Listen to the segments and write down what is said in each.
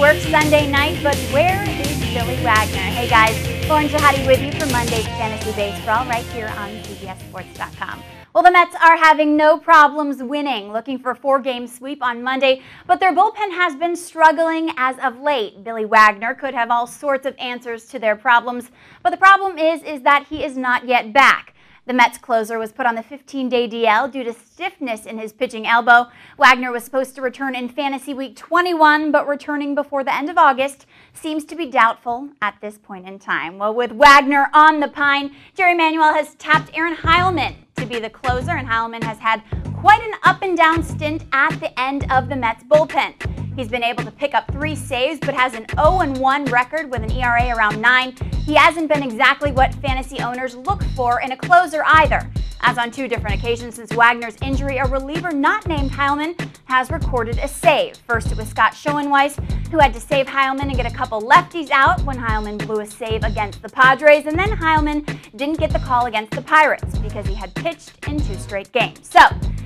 work Sunday night, but where is Billy Wagner? Hey guys, Lauren Shahadi with you for Monday's Fantasy BaseBrawl right here on CBSSports.com. Well, the Mets are having no problems winning, looking for a 4-game sweep on Monday, but their bullpen has been struggling as of late. Billy Wagner could have all sorts of answers to their problems, but the problem is that he is not yet back. The Mets closer was put on the 15-day DL due to stiffness in his pitching elbow. Wagner was supposed to return in Fantasy Week 21, but returning before the end of August seems to be doubtful at this point in time. Well, with Wagner on the pine, Jerry Manuel has tapped Aaron Heilman to be the closer, and Heilman has had quite an up-and-down stint at the end of the Mets bullpen. He's been able to pick up 3 saves, but has an 0-1 record with an ERA around 9. He hasn't been exactly what fantasy owners look for in a closer either. As on 2 different occasions since Wagner's injury, a reliever not named Heilman has recorded a save. First, it was Scott Schoenweis, who had to save Heilman and get a couple lefties out when Heilman blew a save against the Padres, and then Heilman didn't get the call against the Pirates because he had pitched in 2 straight games. So,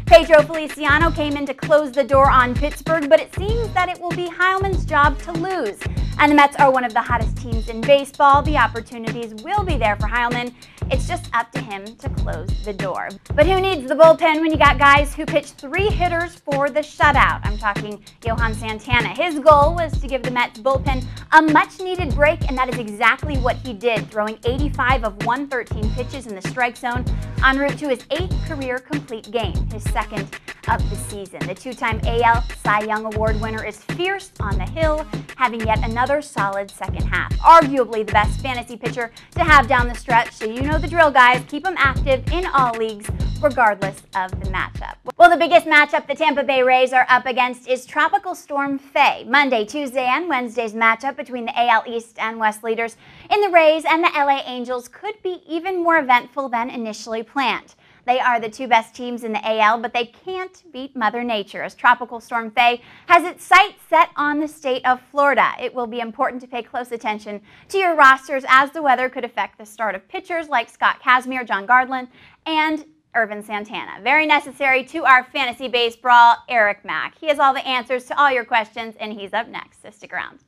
Pedro Feliciano came in to close the door on Pittsburgh, but it seems that it will be Heilman's job to lose. And the Mets are one of the hottest teams in baseball. The opportunities will be there for Heilman. It's just up to him to close the door. But who needs the bullpen when you got guys who pitch 3 hitters for the shutout? I'm talking Johan Santana. His goal was to give the Mets bullpen a much-needed break, and that is exactly what he did, throwing 85 of 113 pitches in the strike zone en route to his 8th career complete game, his 2nd of the season. The 2-time AL Cy Young Award winner is fierce on the hill, having yet another solid second half. Arguably the best fantasy pitcher to have down the stretch, so you know the drill, guys. Keep him active in all leagues, regardless of the matchup. Well, the biggest matchup the Tampa Bay Rays are up against is Tropical Storm Faye. Monday, Tuesday, and Wednesday's matchup between the AL East and West leaders in the Rays and the LA Angels could be even more eventful than initially planned. They are the 2 best teams in the AL, but they can't beat Mother Nature, as Tropical Storm Faye has its sights set on the state of Florida. It will be important to pay close attention to your rosters, as the weather could affect the start of pitchers like Scott Kazmir, John Gardlin, and Irvin Santana. Very necessary to our fantasy baseball, Eric Mack. He has all the answers to all your questions, and he's up next, so stick around.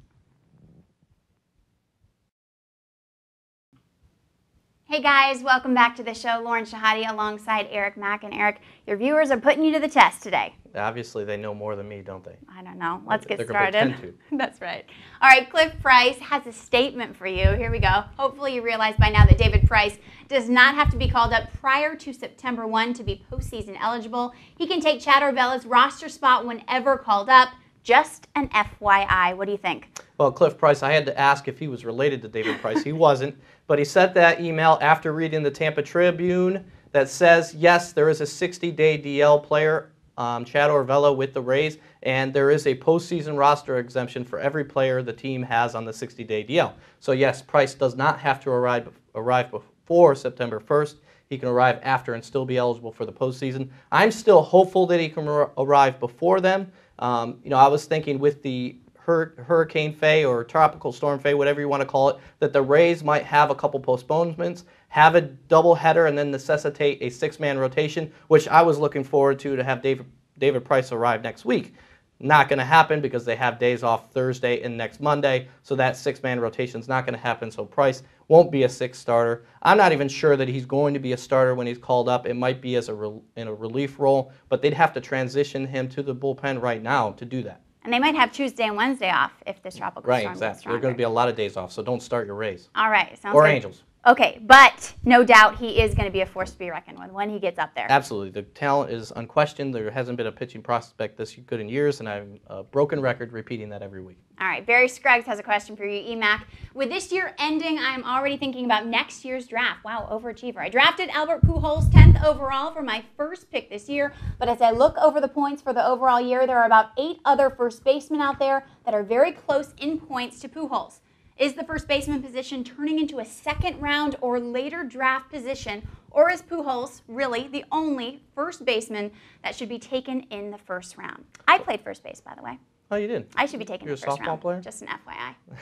Hey guys, welcome back to the show. Lauren Shahadi alongside Eric Mack. And Eric, your viewers are putting you to the test today. Obviously, they know more than me, don't they? I don't know. Let's get started. They're going to pretend to. That's right. All right, Cliff Price has a statement for you. Here we go. Hopefully you realize by now that David Price does not have to be called up prior to September 1 to be postseason eligible. He can take Chad Orvella's roster spot whenever called up. Just an FYI. What do you think? Well, Cliff Price, I had to ask if he was related to David Price. He wasn't, but he sent that email after reading the Tampa Tribune that says, yes, there is a 60-day DL player, Chad Orvella, with the Rays, and there is a postseason roster exemption for every player the team has on the 60-day DL. So, yes, Price does not have to arrive before September 1st. He can arrive after and still be eligible for the postseason. I'm still hopeful that he can arrive before them. I was thinking with the Hurricane Faye or Tropical Storm Faye, whatever you want to call it, that the Rays might have a couple postponements, have a doubleheader, and then necessitate a 6-man rotation, which I was looking forward to have David Price arrive next week. Not going to happen because they have days off Thursday and next Monday, so that 6-man rotation is not going to happen, so Price won't be a 6th starter. I'm not even sure that he's going to be a starter when he's called up. It might be as in a relief role, but they'd have to transition him to the bullpen right now to do that. And they might have Tuesday and Wednesday off if this tropical storm Right, exactly. There are going to be a lot of days off, so don't start your Rays. All right. Sounds or good. Angels. Okay, but no doubt he is going to be a force to be reckoned with when he gets up there. Absolutely. The talent is unquestioned. There hasn't been a pitching prospect this good in years, and I'm a broken record repeating that every week. All right, Barry Scruggs has a question for you, EMAC. With this year ending, I'm already thinking about next year's draft. Wow, overachiever. I drafted Albert Pujols 10th overall for my first pick this year, but as I look over the points for the overall year, there are about 8 other first basemen out there that are very close in points to Pujols. Is the first baseman position turning into a 2nd round or later draft position, or is Pujols really the only first baseman that should be taken in the 1st round? I played first base, by the way. Oh, you did? I should be taking the first round. You're a softball player? Just an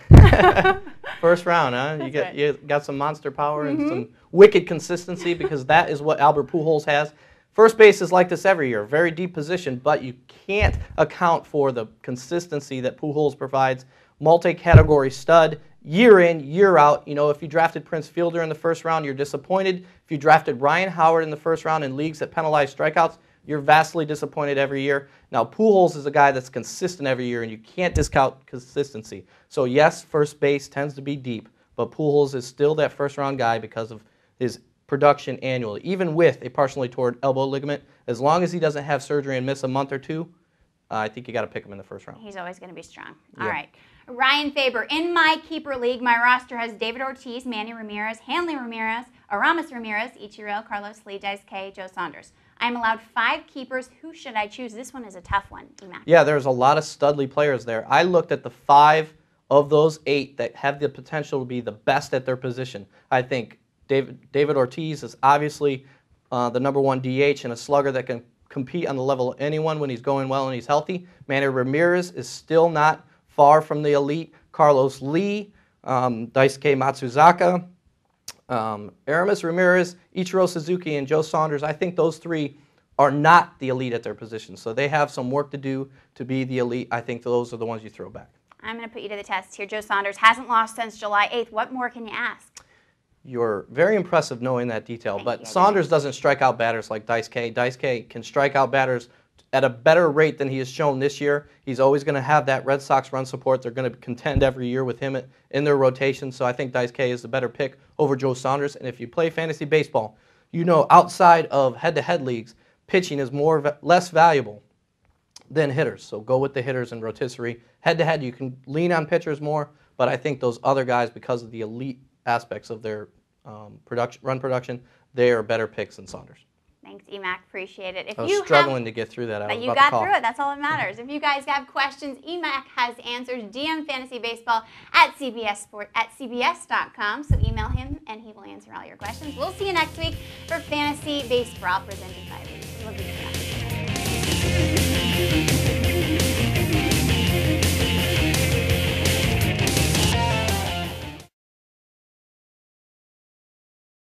FYI. First round, huh? You got some monster power and some wicked consistency, because that is what Albert Pujols has. First base is like this every year, very deep position, but you can't account for the consistency that Pujols provides multi-category stud, year in, year out. You know, if you drafted Prince Fielder in the first round, you're disappointed. If you drafted Ryan Howard in the first round in leagues that penalize strikeouts, you're vastly disappointed every year. Now, Pujols is a guy that's consistent every year, and you can't discount consistency. So, yes, first base tends to be deep, but Pujols is still that first-round guy because of his production annually. Even with a partially torn elbow ligament, as long as he doesn't have surgery and miss a month or two, I think you got to pick him in the first round. He's always going to be strong. Yeah. All right. Ryan Faber, in my keeper league, my roster has David Ortiz, Manny Ramirez, Hanley Ramirez, Aramis Ramirez, Ichiro, Carlos Lee, Dice K, Joe Saunders. I'm allowed 5 keepers. Who should I choose? This one is a tough one, EMAC. Yeah, there's a lot of studly players there. I looked at the 5 of those 8 that have the potential to be the best at their position. I think David Ortiz is obviously the #1 DH and a slugger that can compete on the level of anyone when he's going well and he's healthy. Manny Ramirez is still not far from the elite. Carlos Lee, Daisuke Matsuzaka, Aramis Ramirez, Ichiro Suzuki, and Joe Saunders. I think those 3 are not the elite at their position, so they have some work to do to be the elite. I think those are the ones you throw back. I'm going to put you to the test here. Joe Saunders hasn't lost since July 8th. What more can you ask? You're very impressive knowing that detail, but Thank you. Saunders doesn't strike out batters like Dice K. Dice K can strike out batters at a better rate than he has shown this year. He's always going to have that Red Sox run support. They're going to contend every year with him in their rotation, so I think Dice K is the better pick over Joe Saunders. And if you play fantasy baseball, you know outside of head-to-head leagues, pitching is less valuable than hitters. So go with the hitters and rotisserie. Head-to-head, you can lean on pitchers more, but I think those other guys, because of the elite aspects of their run production, they are better picks than Saunders. Thanks, EMAC. Appreciate it. I was struggling to get through that. But you got through it. That's all that matters. If you guys have questions, EMAC has answers. DM Fantasy Baseball at cbs.com. So email him, and he will answer all your questions. We'll see you next week for Fantasy BaseBrawl presented by BaseBrawl.